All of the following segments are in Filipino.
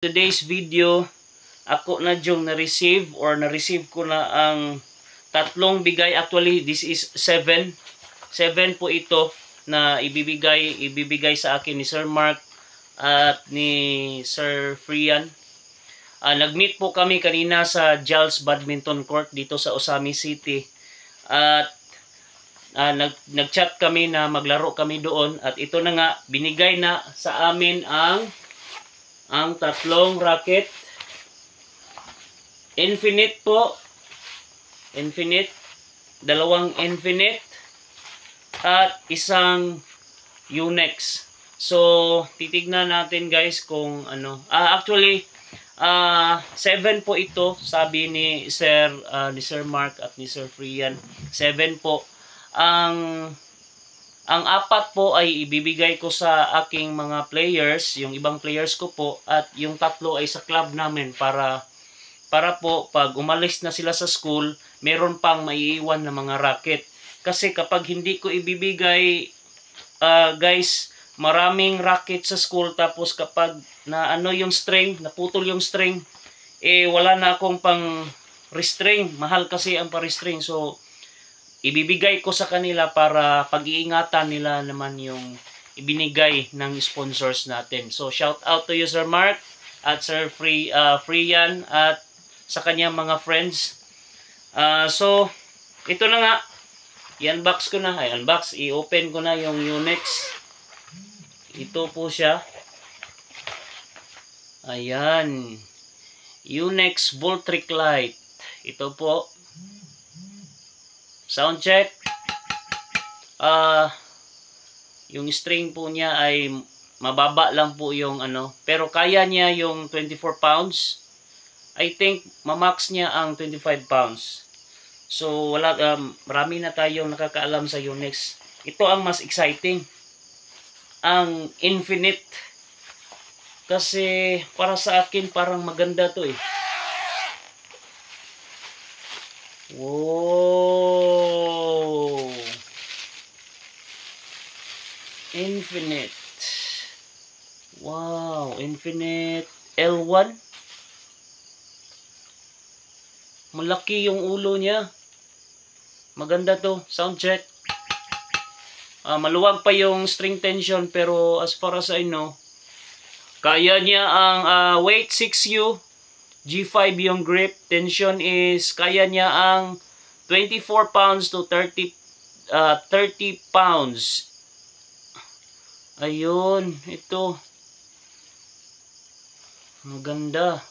Today's video, ako na yung na-receive ko na ang tatlong bigay. Actually, this is 7. 7 po ito na ibibigay sa akin ni Sir Mark at ni Sir Frian. Nag-meet po kami kanina sa Giles Badminton Court dito sa Osami City. At nag-chat kami na maglaro kami doon. At ito na nga, binigay na sa amin ang tatlong racket. Infinite po. Infinite. Dalawang Infinite. At isang Unex. So, titignan natin guys kung ano. Actually, 7 po ito. Sabi ni Sir Mark at ni Sir Frian. 7 po. Ang 4 po ay ibibigay ko sa aking mga players, yung ibang players ko po, at yung 3 ay sa club namin para po pag umalis na sila sa school, meron pang maiiwan na mga racket. Kasi kapag hindi ko ibibigay, guys, maraming racket sa school, tapos kapag na yung string, naputol yung string, wala na akong pang restring. Mahal kasi ang pa-restring. So, ibibigay ko sa kanila para pag-iingatan nila naman yung ibinigay ng sponsors natin. So, shout out to you, Sir Mark at Sir Frian at sa kanyang mga friends. So, ito na nga. I-unbox ko na. I-open ko na yung Unex. Ito po siya. Ayan. Unex Voltric Light. Ito po. Sound check. Yung string po niya ay mababa lang po yung pero kaya niya yung 24 pounds. I think mamax niya ang 25 pounds. So marami na tayong nakakaalam sa Unex. Ito ang mas exciting. Ang Infinite. Kasi para sa akin parang maganda to eh. Wow! Infinite. Wow! Infinite L1. Malaki yung ulo niya. Maganda to. Sound check. Maluwag pa yung string tension, pero as far as I know, kaya niya ang weight 6U. G5 yung grip. Tension is kaya niya ang 24 pounds to 30 pounds. Ayun, ito. Maganda.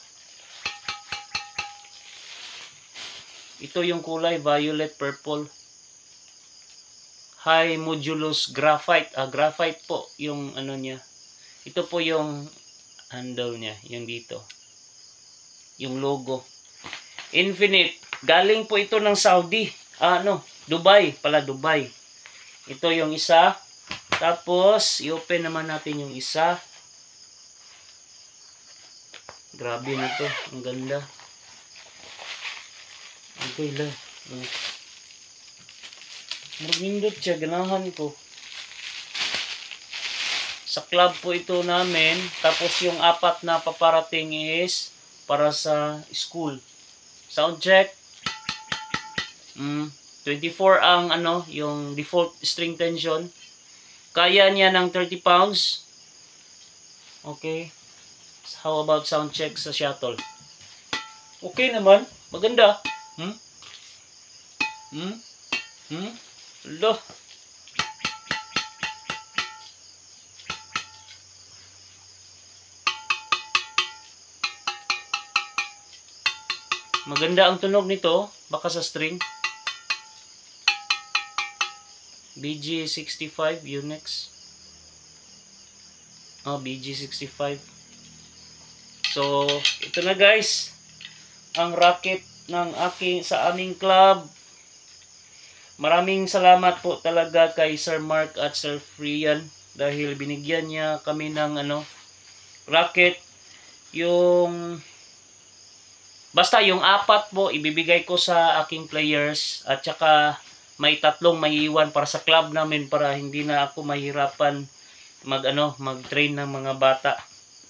Ito yung kulay violet purple. High modulus graphite. Graphite po yung niya. Ito po yung handle niya, yung dito. Yung logo. Infinite. Galing po ito ng Saudi. Dubai. Dubai. Ito yung isa. Tapos, i-open naman natin yung isa. Grabe na to. Ang ganda. Okay lang. Magindot siya. Ganahan ko. Sa club po ito namin. Tapos yung 4 na paparating is para sa school. Sound check. 24 ang yung default string tension. Kaya niya ng 30 pounds. Okay. How about sound check sa shuttle? Okay naman. Maganda. Lo. Maganda ang tunog nito, baka sa string. BG65 Unex. BG65. So, ito na guys. Ang racket ng sa aming club. Maraming salamat po talaga kay Sir Mark at Sir Frian dahil binigyan niya kami ng racket. Basta yung 4 po, ibibigay ko sa aking players at saka may 3 maiiwan para sa club namin para hindi na ako mahirapan mag-train ng mga bata.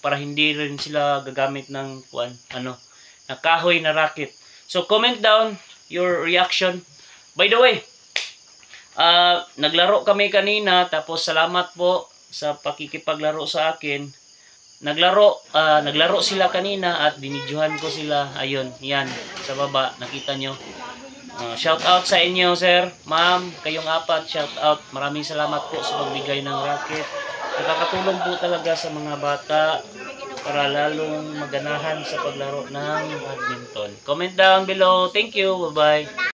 para hindi rin sila gagamit ng na kahoy na racket. So comment down your reaction. By the way, naglaro kami kanina, tapos salamat po sa pakikipaglaro sa akin. Naglaro sila kanina at binidyohan ko sila. Ayun, yan sa baba, nakita nyo. Shout out sa inyo, sir, ma'am, kayong apat, shout out. Maraming salamat po sa pagbigay ng racket. Nakakatulong po talaga sa mga bata para lalong maganahan sa paglaro ng badminton. Comment down below. Thank you. Bye-bye.